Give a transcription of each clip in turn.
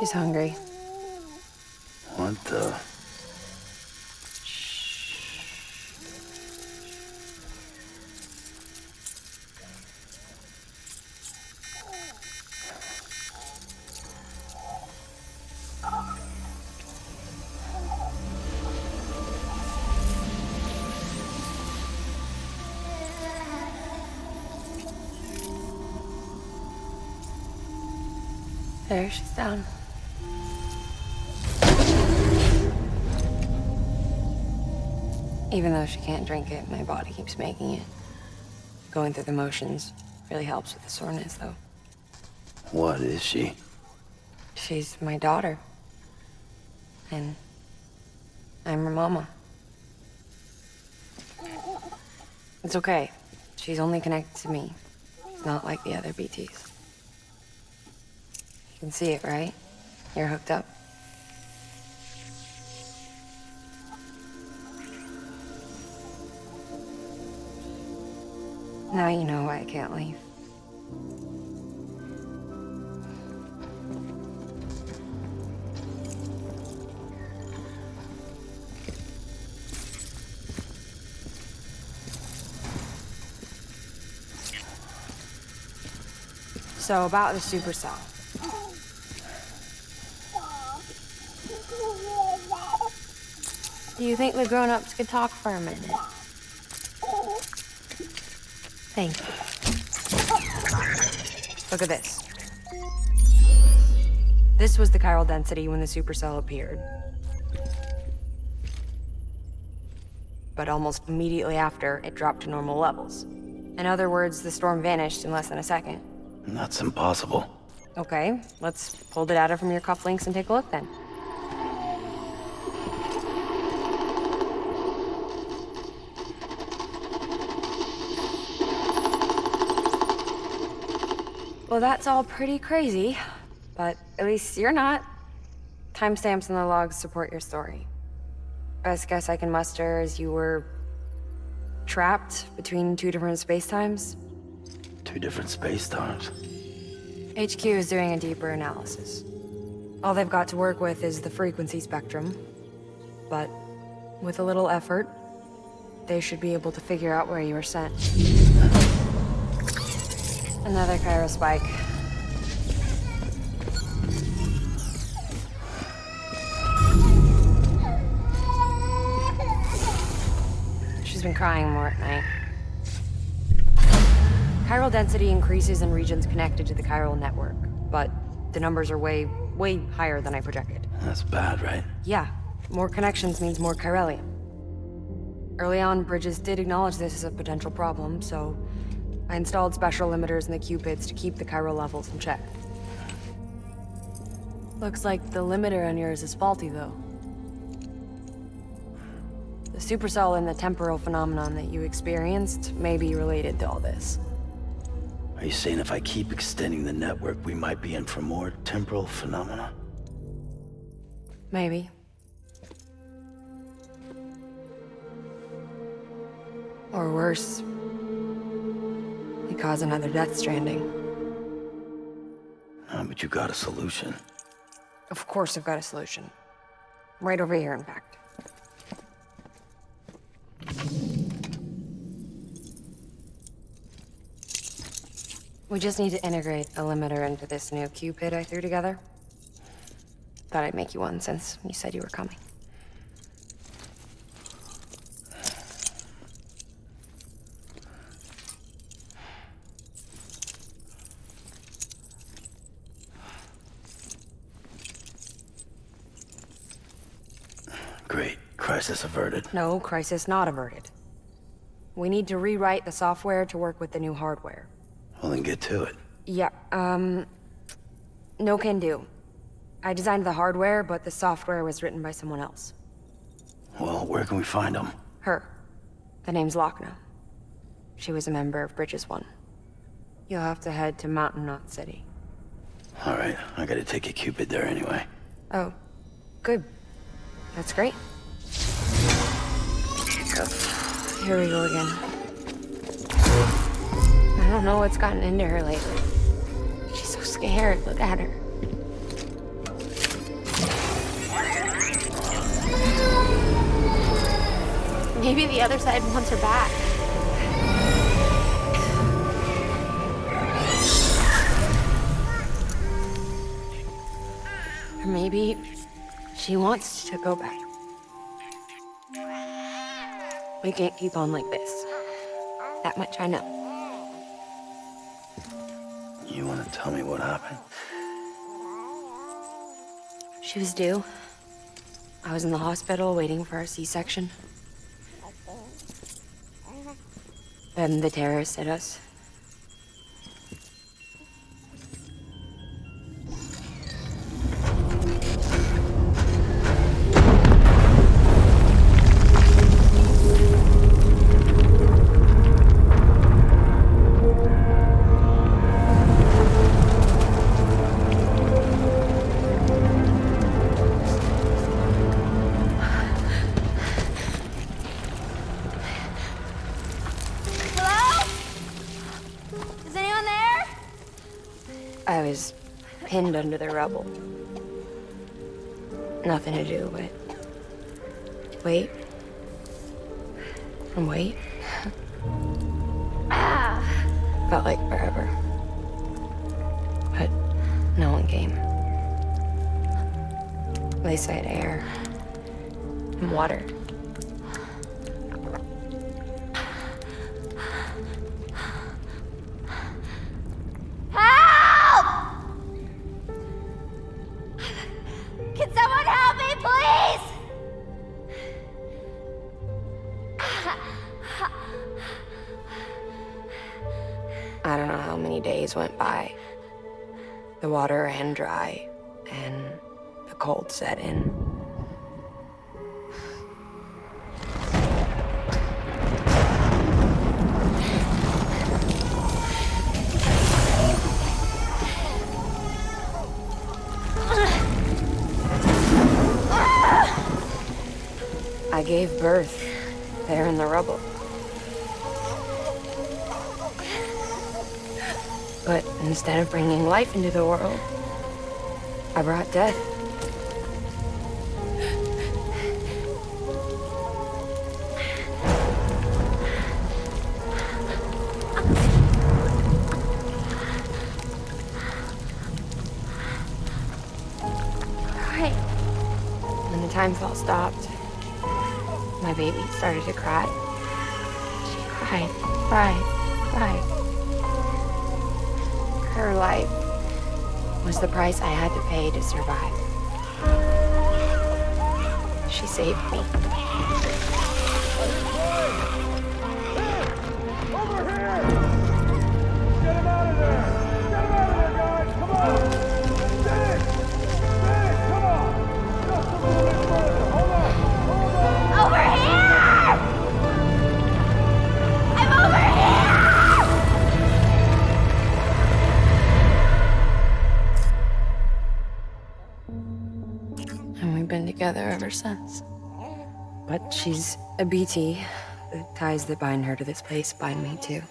She's hungry. What the? There, she's down. Even though she can't drink it, my body keeps making it. Going through the motions really helps with the soreness, though. What is she? She's my daughter. And I'm her mama. It's okay. She's only connected to me. She's not like the other BTs. You can see it, right? You're hooked up. Now you know why I can't leave. So about the supercell. Do you think the grown-ups could talk for a minute? Thank you. Look at this. This was the chiral density when the supercell appeared. But almost immediately after, it dropped to normal levels. In other words, the storm vanished in less than a second. That's impossible. Okay, let's pull the data from your cufflinks and take a look then. Well, that's all pretty crazy, but at least you're not. Timestamps in the logs support your story. Best guess I can muster is you were trapped between two different spacetimes. Two different space times. HQ is doing a deeper analysis. All they've got to work with is the frequency spectrum, but with a little effort, they should be able to figure out where you were sent. Another chiral spike. She's been crying more at night. Chiral density increases in regions connected to the chiral network, but the numbers are way higher than I projected. That's bad, right? Yeah, more connections means more chiralium. Early on, Bridges did acknowledge this as a potential problem, so I installed special limiters in the Cupids to keep the chiral levels in check. Looks like the limiter on yours is faulty, though. The supercell and the temporal phenomenon that you experienced may be related to all this. Are you saying if I keep extending the network, we might be in for more temporal phenomena? Maybe. Or worse, we cause another death stranding. But you got a solution. Of course I've got a solution. Right over here, in fact. We just need to integrate a limiter into this new Cupid I threw together. Thought I'd make you one since you said you were coming. Great. Crisis averted. No, crisis not averted. We need to rewrite the software to work with the new hardware. Well, then get to it. Yeah, no can do. I designed the hardware, but the software was written by someone else. Well, where can we find them? Her. The name's Lochna. She was a member of Bridges 1. You'll have to head to Mountain Knot City. All right, I gotta take a Cupid there anyway. Oh, good. That's great. Here we go again. I don't know what's gotten into her lately. She's so scared. Look at her. Maybe the other side wants her back. Or maybe she wants to go back. We can't keep on like this. That much I know. You want to tell me what happened? She was due. I was in the hospital waiting for a C-section. Then the terrorists hit us. I was pinned under the rubble. Nothing to do but wait and wait. Felt like forever. But no one came. They said air and water. Can someone help me, please? I don't know how many days went by. The water ran dry, and the cold set in. I gave birth there in the rubble. But instead of bringing life into the world, I brought death. Alright. When the time felt stopped, my baby started to cry. She cried. Her life was the price I had to pay to survive. She saved me. Over here! Get him out of there! Get him out of there, guys! Come on! Get it! Come on! Just a little bit further. Hold on! Over here! I'm over here! And we've been together ever since. But she's a BT. The ties that bind her to this place bind me too.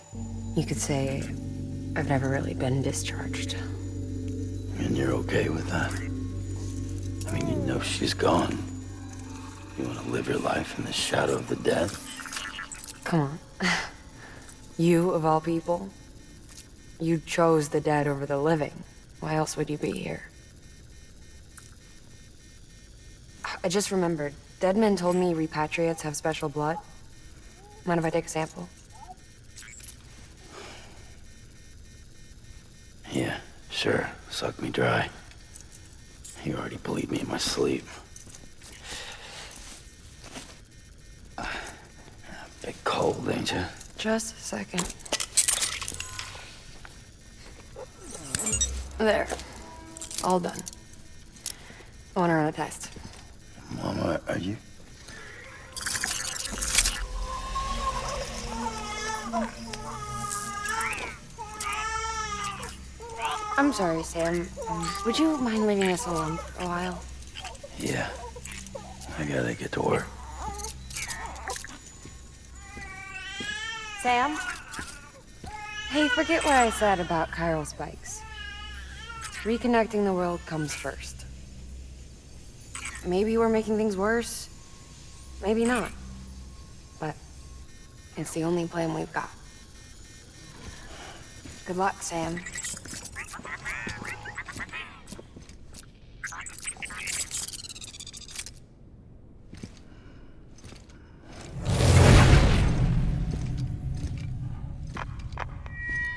You could say I've never really been discharged. And you're okay with that? I mean, you know she's gone. You want to live your life in the shadow of the dead? Come on. You, of all people, you chose the dead over the living. Why else would you be here? I just remembered. Dead men told me repatriates have special blood. Mind if I take a sample? Yeah, sure. Suck me dry. You already bleed me in my sleep. Bit cold, ain't you? Just a second. There. All done. I want to run a test. Mama, are you? I'm sorry, Sam. Would you mind leaving us alone for a while? Yeah. I gotta get to work. Sam? Hey, forget what I said about chiral spikes. Reconnecting the world comes first. Maybe we're making things worse. Maybe not. But It's the only plan we've got. Good luck, Sam.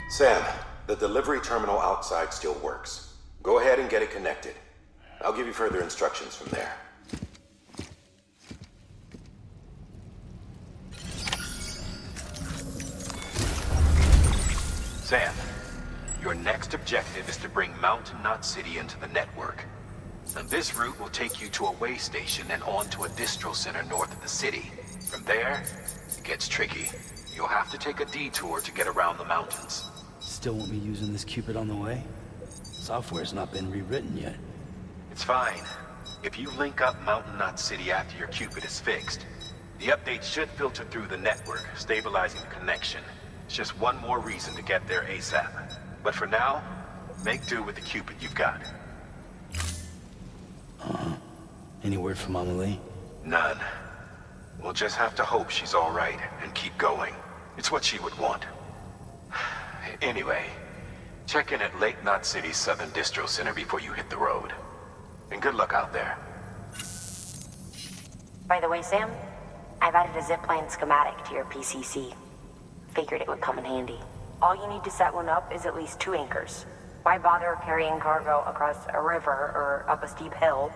Sam, the delivery terminal outside still works. Go ahead and get it connected. I'll give you further instructions from there. Sam, your next objective is to bring Mountain Knot City into the network. And this route will take you to a way station and on to a distro center north of the city. From there, it gets tricky. You'll have to take a detour to get around the mountains. Still won't be using this Cupid on the way? Software's not been rewritten yet. It's fine. If you link up Mountain Knot City after your Cupid is fixed, the update should filter through the network, stabilizing the connection. It's just one more reason to get there ASAP. But for now, make do with the Cupid you've got. Any word from Mama Lee? None. We'll just have to hope she's all right and keep going. It's what she would want. Anyway, check in at Lake Knot City's Southern Distro Center before you hit the road. And good luck out there. By the way, Sam, I've added a zipline schematic to your PCC. Figured it would come in handy. All you need to set one up is at least 2 anchors. Why bother carrying cargo across a river or up a steep hill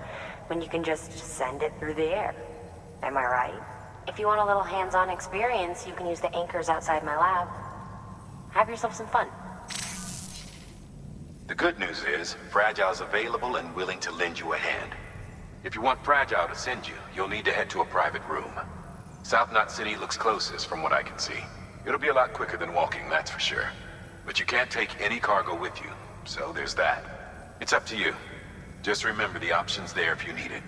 when you can just send it through the air? Am I right? If you want a little hands-on experience, you can use the anchors outside my lab. Have yourself some fun. The good news is, Fragile's available and willing to lend you a hand. If you want Fragile to send you, you'll need to head to a private room. South Knot City looks closest from what I can see. It'll be a lot quicker than walking, that's for sure. But you can't take any cargo with you, so there's that. It's up to you. Just remember the option's there if you need it.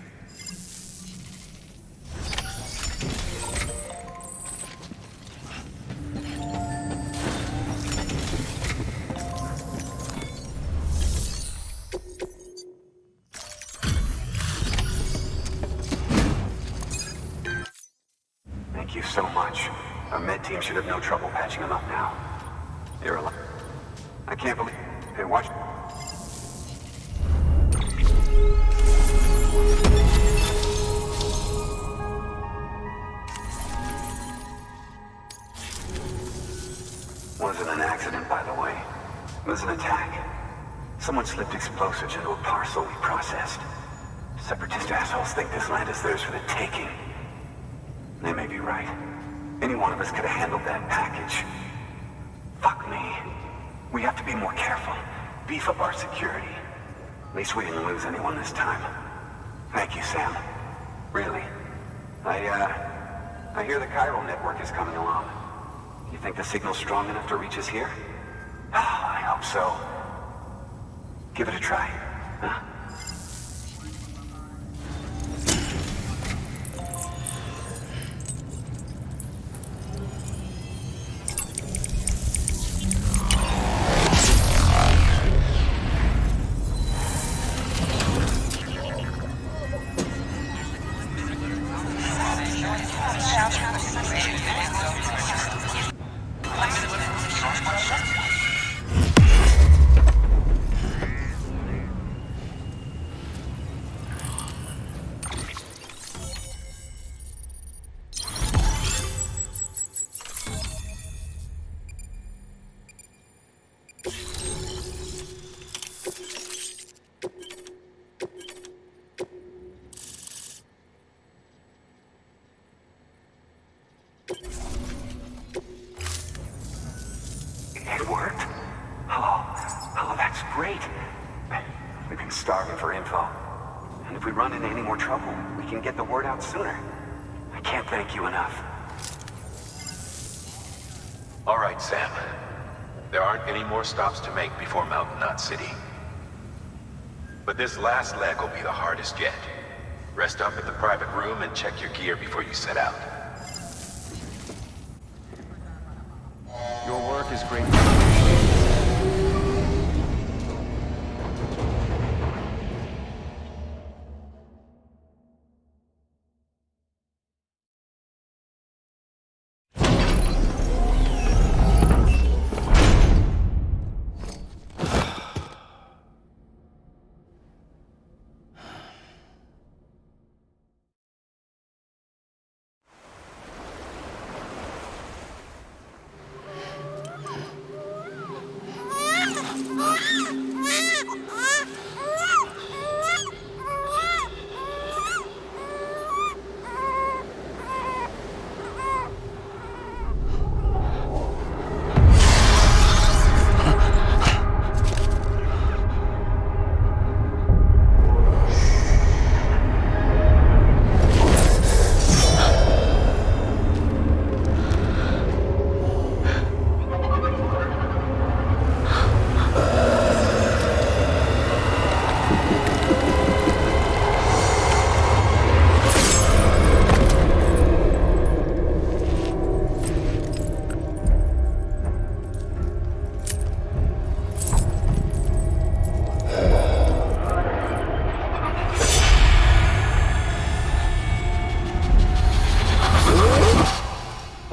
Thank you so much. Our med team should have no trouble patching him up now. You're alive. I can't believe... Hey, watch... Wasn't an accident, by the way. It was an attack. Someone slipped explosives into a parcel we processed. Separatist assholes think this land is theirs for the taking. They may be right. Any one of us could have handled that package. Fuck me. We have to be more careful. Beef up our security. At least we didn't lose anyone this time. Thank you, Sam. Really. I hear the chiral network is coming along. You think the signal's strong enough to reach us here? Oh, I hope so. Give it a try. Huh? It worked? Oh, that's great. We've been starving for info. And if we run into any more trouble, we can get the word out sooner. I can't thank you enough. All right, Sam. There aren't any more stops to make before Mountain Knot City. But this last leg will be the hardest yet. Rest up at the private room and check your gear before you set out. Your work is great.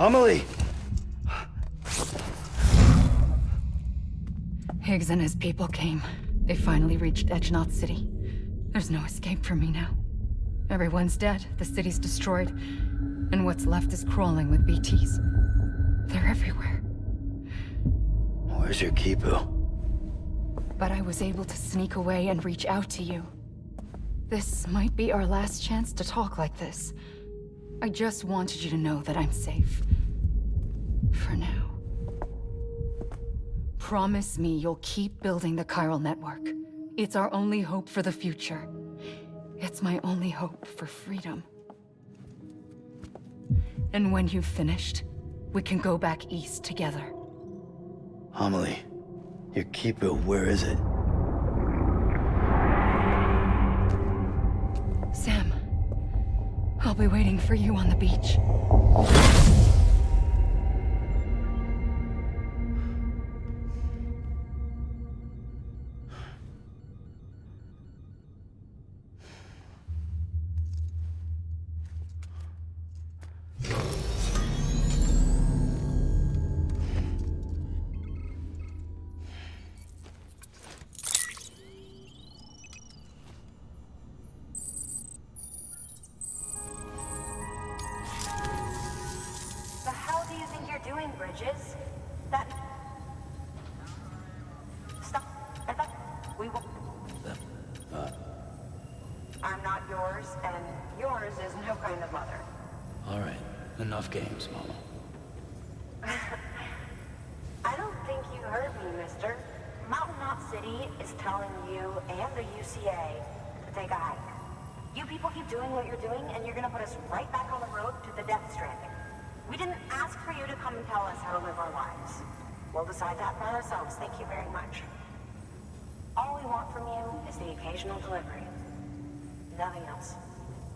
Amelie! Higgs and his people came. They finally reached Edgenaught City. There's no escape for me now. Everyone's dead, the city's destroyed, and what's left is crawling with BTs. They're everywhere. Where's your Kipu? But I was able to sneak away and reach out to you. This might be our last chance to talk like this. I just wanted you to know that I'm safe. For now. Promise me you'll keep building the chiral network. It's our only hope for the future. It's my only hope for freedom. And when you've finished, we can go back east together. Amelie, your Kipu, where is it? Sam, I'll be waiting for you on the beach. I'm not yours, and yours is no kind of mother. All right, enough games, Mama. I don't think you heard me, mister. Mountain Knot City is telling you and the UCA to take a hike. You people keep doing what you're doing, and you're gonna put us right back on the road to the death stranding. We didn't ask for you to come and tell us how to live our lives. We'll decide that for ourselves, thank you very much. All we want from you is the occasional delivery. Nothing else.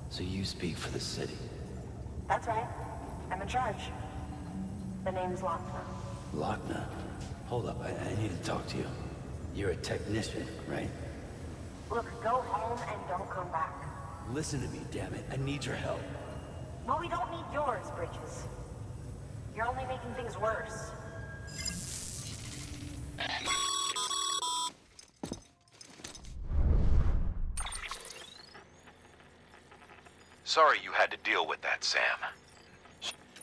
So you speak for the city? That's right. I'm in charge. The name's Lochner. Lochner? Hold up, I need to talk to you. You're a technician, right? Look, go home and don't come back. Listen to me, damn it. I need your help. Well, we don't need yours, Bridges. You're only making things worse. Sorry you had to deal with that, Sam.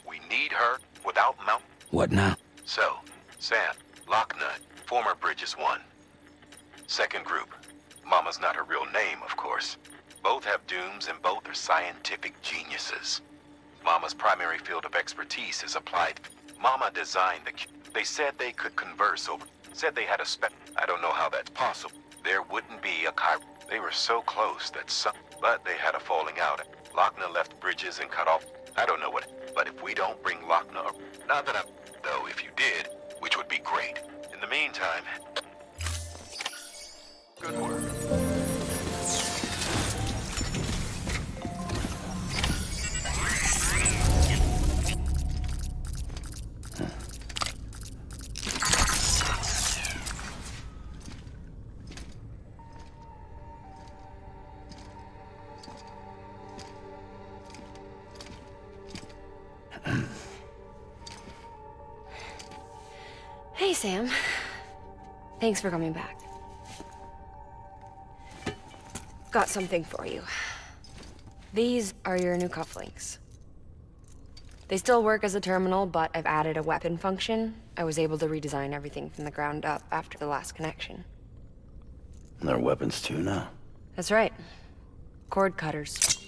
We need her without Mount... What now? So, Sam, Locknut, former Bridges 1. Second group. Mama's not her real name, of course. Both have dooms and both are scientific geniuses. Mama's primary field of expertise is applied... Mama designed the... They said they could converse over... Said they had a spec... I don't know how that's possible. There wouldn't be a chiral... They were so close that some... But they had a falling out. Lochner left Bridges and cut off... I don't know what... But if we don't bring Lochner... Not that I'm... Though, if you did, which would be great. In the meantime... Good work. Hey, Sam. Thanks for coming back. Got something for you. These are your new cufflinks. They still work as a terminal, but I've added a weapon function. I was able to redesign everything from the ground up after the last connection. And they're weapons too now? That's right. Cord cutters.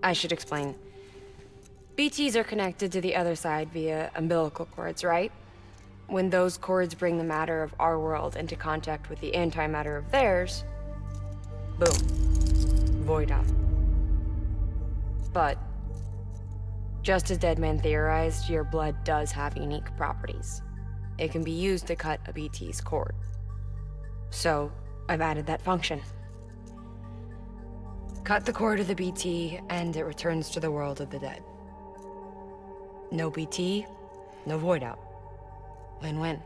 I should explain. BTs are connected to the other side via umbilical cords, right? When those cords bring the matter of our world into contact with the antimatter of theirs, boom, void out. But, just as Deadman theorized, your blood does have unique properties. It can be used to cut a BT's cord. So, I've added that function. Cut the cord of the BT, and it returns to the world of the dead. No BT, no void out. Win-win.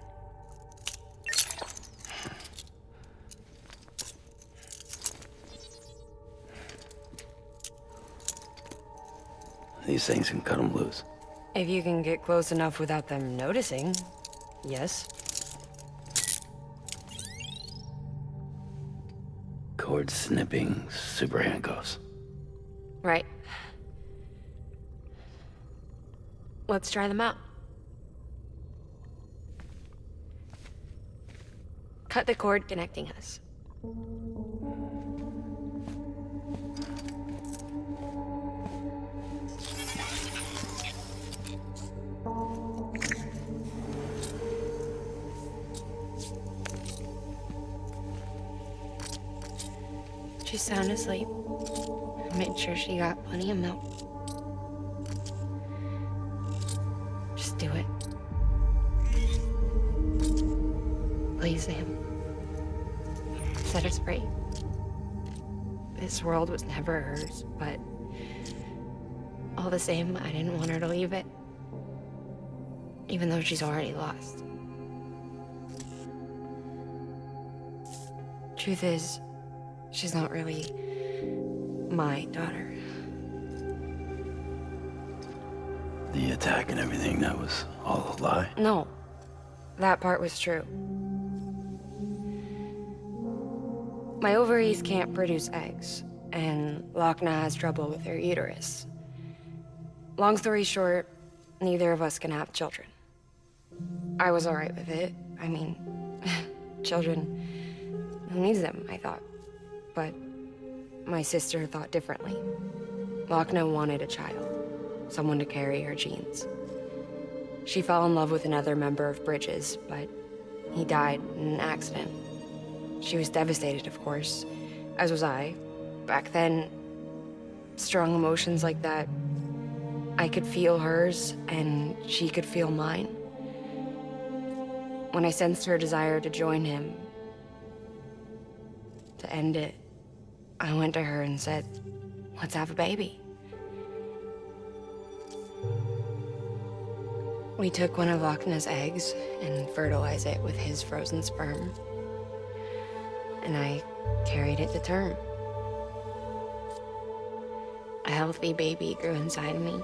These things can cut them loose. If you can get close enough without them noticing, yes. Cord snipping super handcuffs. Right. Let's try them out. Cut the cord connecting us. She's sound asleep. I made sure she got plenty of milk. Just do it. Please, Sam. Set us free. This world was never hers, but all the same, I didn't want her to leave it. Even though she's already lost. Truth is, she's not really my daughter. The attack and everything, that was all a lie? No, that part was true. My ovaries can't produce eggs, and Lochna has trouble with her uterus. Long story short, neither of us can have children. I was alright with it. I mean, children, who needs them, I thought. But my sister thought differently. Lochna wanted a child, someone to carry her genes. She fell in love with another member of Bridges, but he died in an accident. She was devastated, of course, as was I. Back then, strong emotions like that, I could feel hers, and she could feel mine. When I sensed her desire to join him, to end it, I went to her and said, let's have a baby. We took one of Lochna's eggs and fertilized it with his frozen sperm. And I carried it to term. A healthy baby grew inside of me.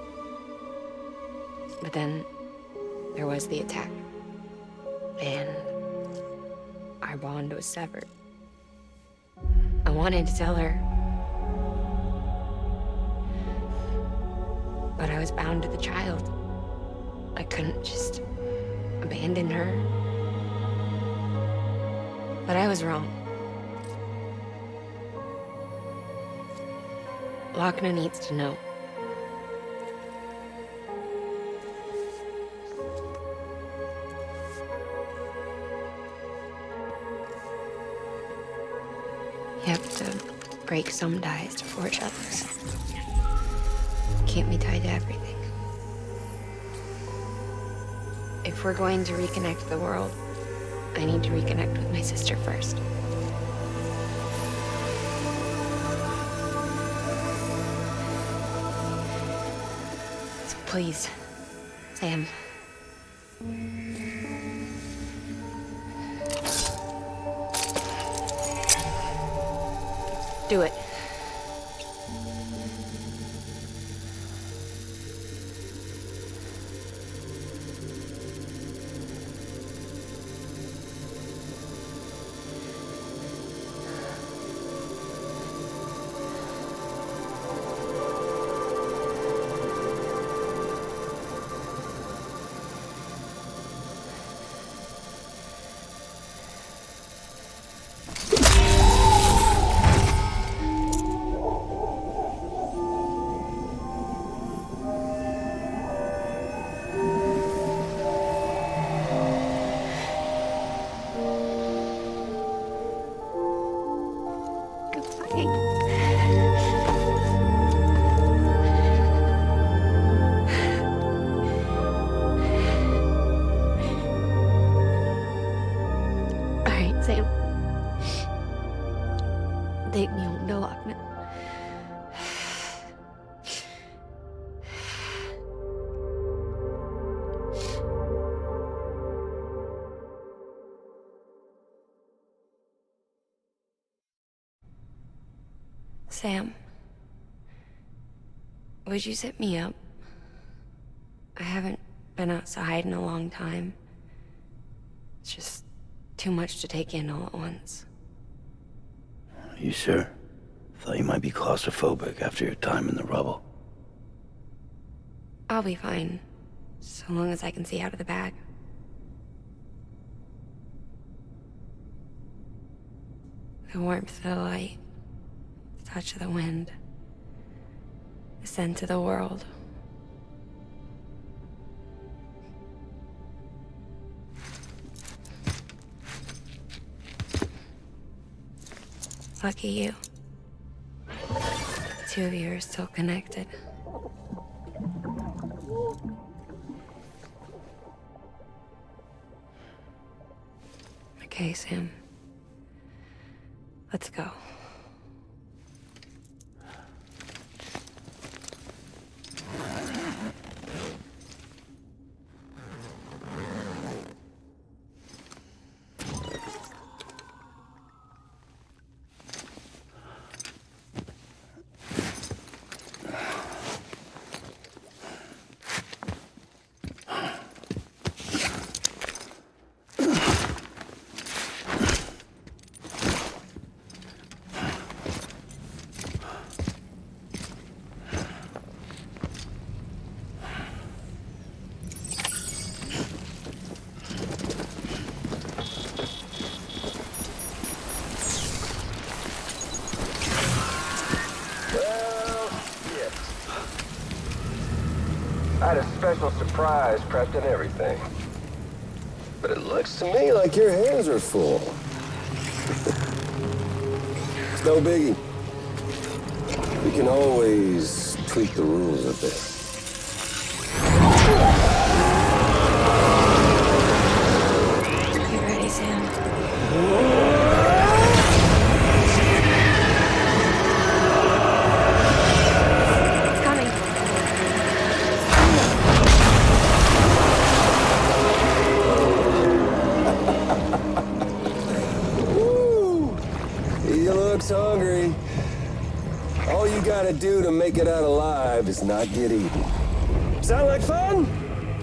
But then there was the attack. And our bond was severed. I wanted to tell her. But I was bound to the child. I couldn't just abandon her. But I was wrong. Lochna needs to know. You have to break some ties to forge others. Can't be tied to everything. If we're going to reconnect the world, I need to reconnect with my sister first. So please, Sam. Do it. Take me home to Lochna. Sam, would you set me up I haven't been outside in a long time. It's just too much to take in all at once. You sure? Thought you might be claustrophobic after your time in the rubble. I'll be fine, so long as I can see out of the bag. The warmth of the light, the touch of the wind, the scent of the world. Lucky you. The two of you are still connected. Okay, Sam. Let's go. I had a special surprise prepped and everything. But it looks to me like your hands are full. It's no biggie. We can always tweak the rules a bit. You ready, Sam? It's coming. Woo! He looks hungry. All you gotta do to make it out alive is not get eaten. Sound like fun?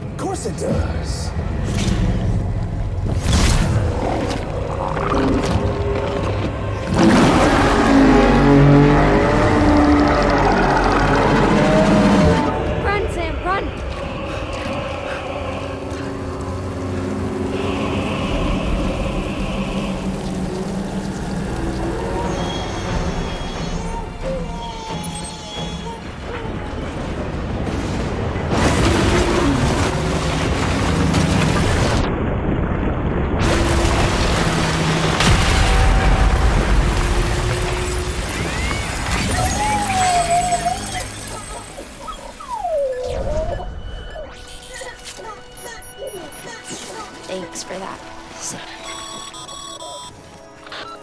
Of course it does. Run, Sam, run! Thanks for that, Sam.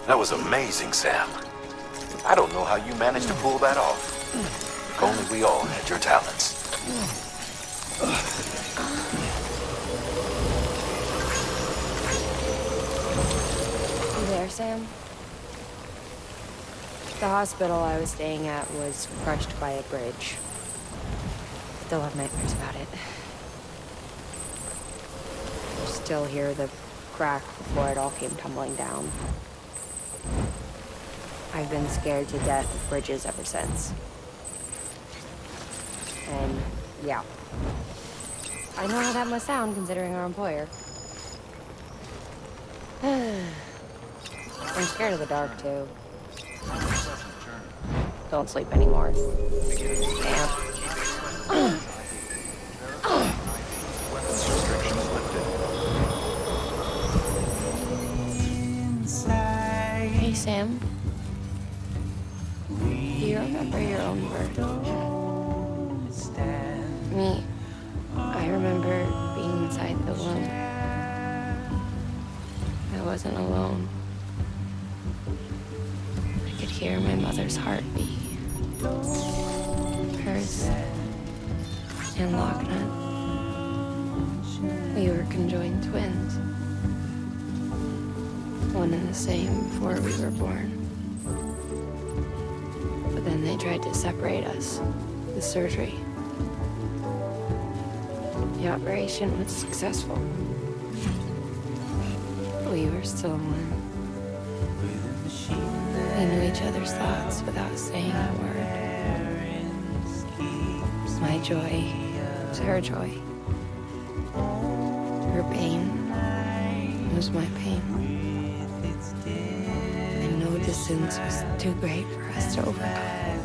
That was amazing, Sam. I don't know how you managed to pull that off. If only we all had your talents. You there, Sam? The hospital I was staying at was crushed by a bridge. Still have nightmares about it. Still hear the crack before it all came tumbling down. I've been scared to death of bridges ever since. And yeah, I know how that must sound considering our employer. I'm scared of the dark too. Don't sleep anymore. Damn. Hey, Sam. Do you remember your own birth? Me. I remember being inside the womb. I wasn't alone. I could hear my mother's heartbeat. Hers and Locknut. We were conjoined twins. One and the same before we were born. But then they tried to separate us with surgery. The operation was successful. We were still one. We knew each other's thoughts without saying a word. My joy was her joy. Her pain was my pain. And no distance was too great for us to overcome.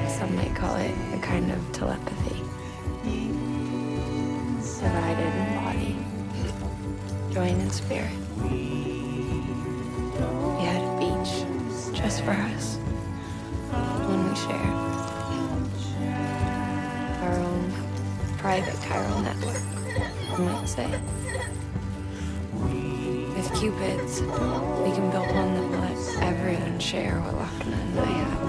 Some might call it a kind of telepathy. Divided in body, joined in spirit. We had a beach just for us. One we shared. Our own private chiral network, you might say. With Cupids, we can build one that will let everyone share what Lochna and I have.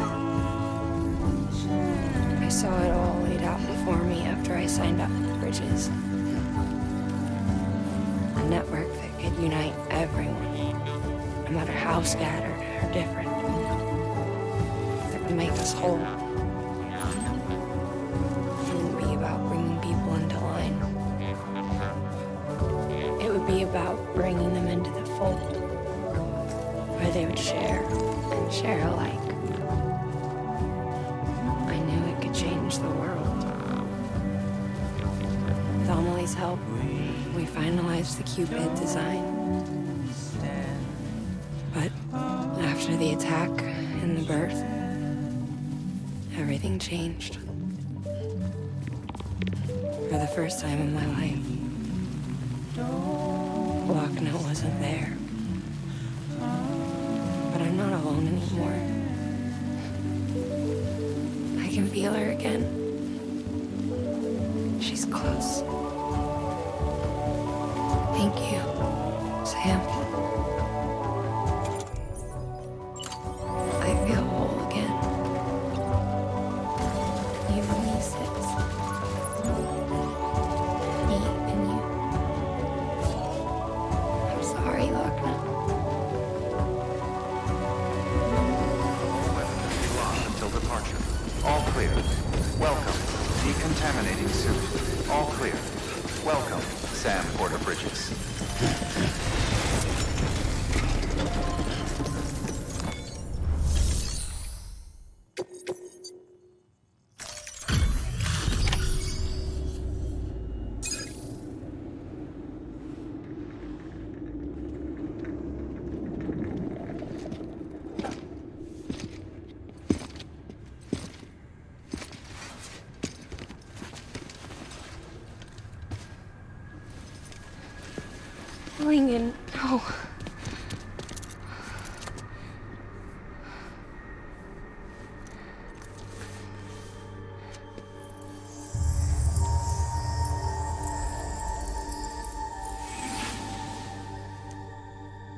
I saw it all laid out before me after I signed up for Bridges. A network that could unite everyone, no matter how scattered or different. That would make us whole. It wouldn't be about bringing people into line. It would be about bringing them into the fold, where they would share and share alike. I knew it could change the world. With Amelie's help, we finalized the Cupid design. But after the attack and the birth, everything changed. For the first time in my life, Lochna wasn't there. But I'm not alone anymore. I can feel her again. She's close. Thank you, Sam. I feel whole again. You and me, Sis. Me and you. I'm sorry, Lochna. Until departure. All clear. Welcome. Decontaminating suit. All clear. Welcome, Sam Porter Bridges. Lincoln, no.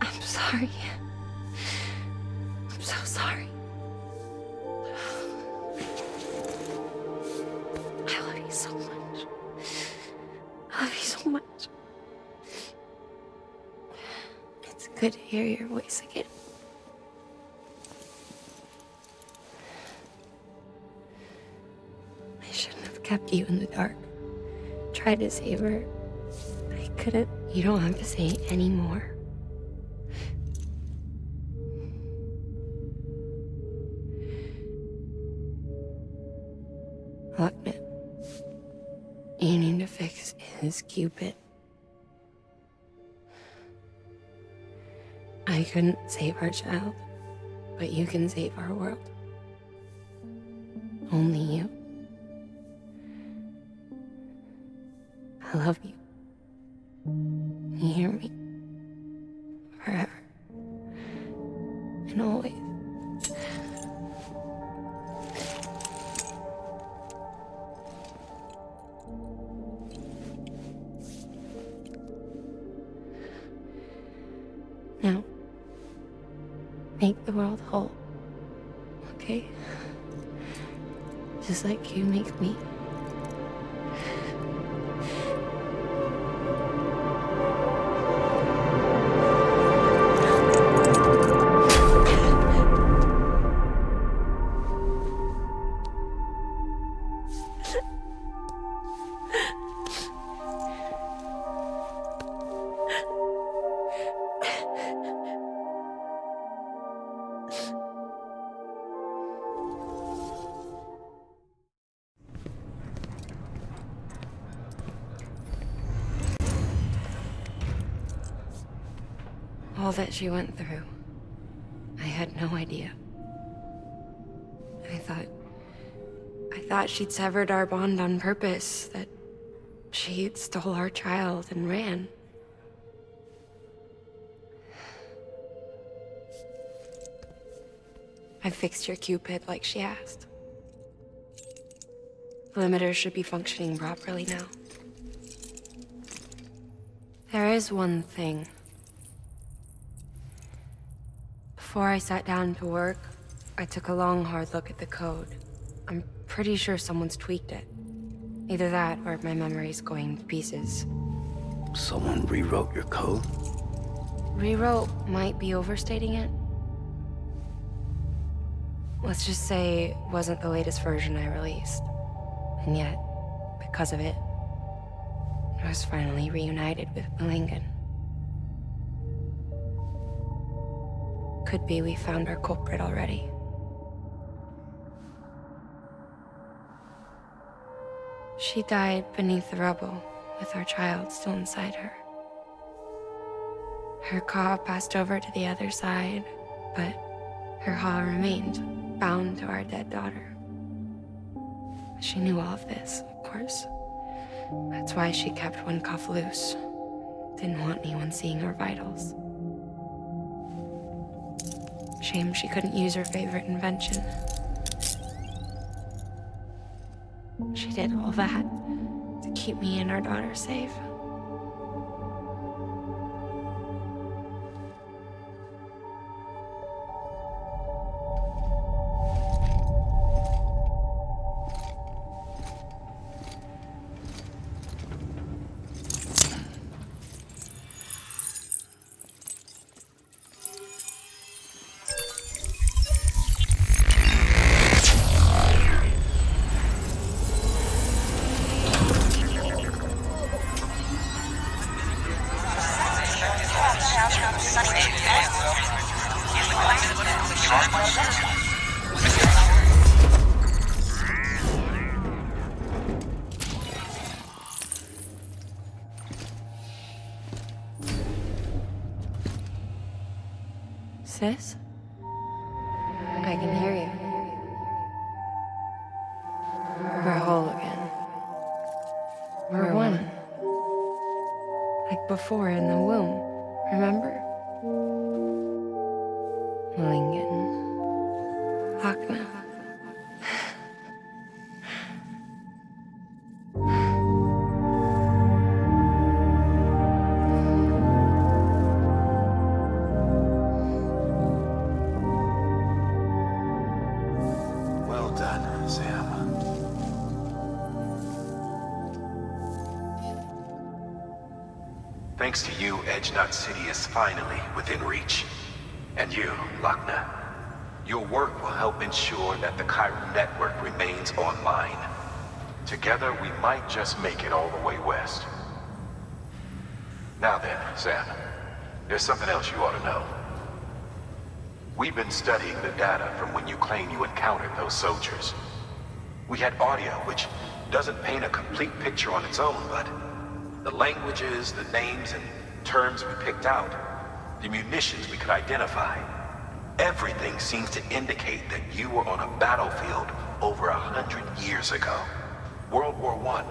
I'm sorry. I'm so sorry. I love you so much. I love you so much. It's good to hear your voice again. I shouldn't have kept you in the dark. Tried to save her. I couldn't. You don't have to say any more. Lochna, you need to fix his Cupid. I couldn't save our child, but you can save our world. Only you. I love you. You hear me? Forever. And always. Now, make the world whole, okay? Just like you make me. All that she went through. I had no idea. I thought she'd severed our bond on purpose, that she stole our child and ran. I fixed your Cupid like she asked. The limiter should be functioning properly now. There is one thing. Before I sat down to work, I took a long, hard look at the code. I'm pretty sure someone's tweaked it. Either that, or my memory's going to pieces. Someone rewrote your code? Rewrote might be overstating it. Let's just say it wasn't the latest version I released. And yet, because of it, I was finally reunited with Malingen. Could be we found our culprit already. She died beneath the rubble, with our child still inside her. Her Ka passed over to the other side, but her Ha remained, bound to our dead daughter. She knew all of this, of course. That's why she kept one cuff loose. Didn't want anyone seeing her vitals. Shame she couldn't use her favorite invention. She did all that to keep me and our daughter safe. Sis? I can hear you. We're whole again. We're one. Like before in the womb, remember? Malingen. Lochna. Well done, Sam. Thanks to you, Edgenut City is finally within reach. And you, Lochna. Your work will help ensure that the Chiral network remains online. Together, we might just make it all the way west. Now then, Sam, there's something else you ought to know. We've been studying the data from when you claim you encountered those soldiers. We had audio, which doesn't paint a complete picture on its own, but the languages, the names, and terms we picked out, the munitions we could identify, everything seems to indicate that you were on a battlefield over 100 years ago. World War I,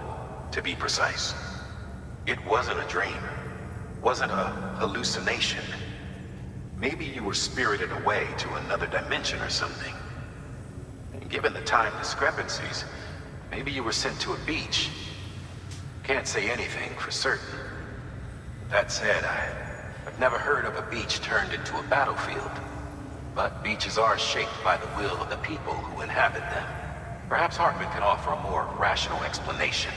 to be precise. It wasn't a dream. Wasn't a hallucination. Maybe you were spirited away to another dimension or something. And given the time discrepancies, maybe you were sent to a beach. Can't say anything for certain. That said, I've never heard of a beach turned into a battlefield. But beaches are shaped by the will of the people who inhabit them. Perhaps Hartman can offer a more rational explanation.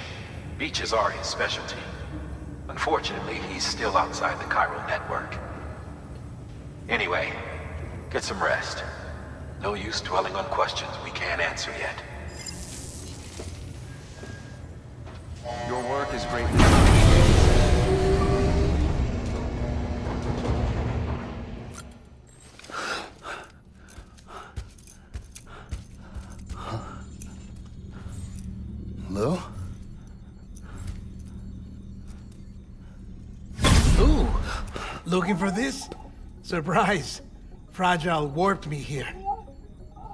Beaches are his specialty. Unfortunately, he's still outside the Chiral network. Anyway, get some rest. No use dwelling on questions we can't answer yet. Your work is greatly appreciated. Hello? Ooh, looking for this? Surprise! Fragile warped me here.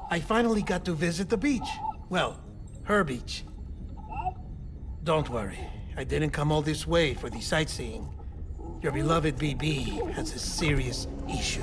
I finally got to visit the beach. Well, her beach. Don't worry, I didn't come all this way for the sightseeing. Your beloved BB has a serious issue.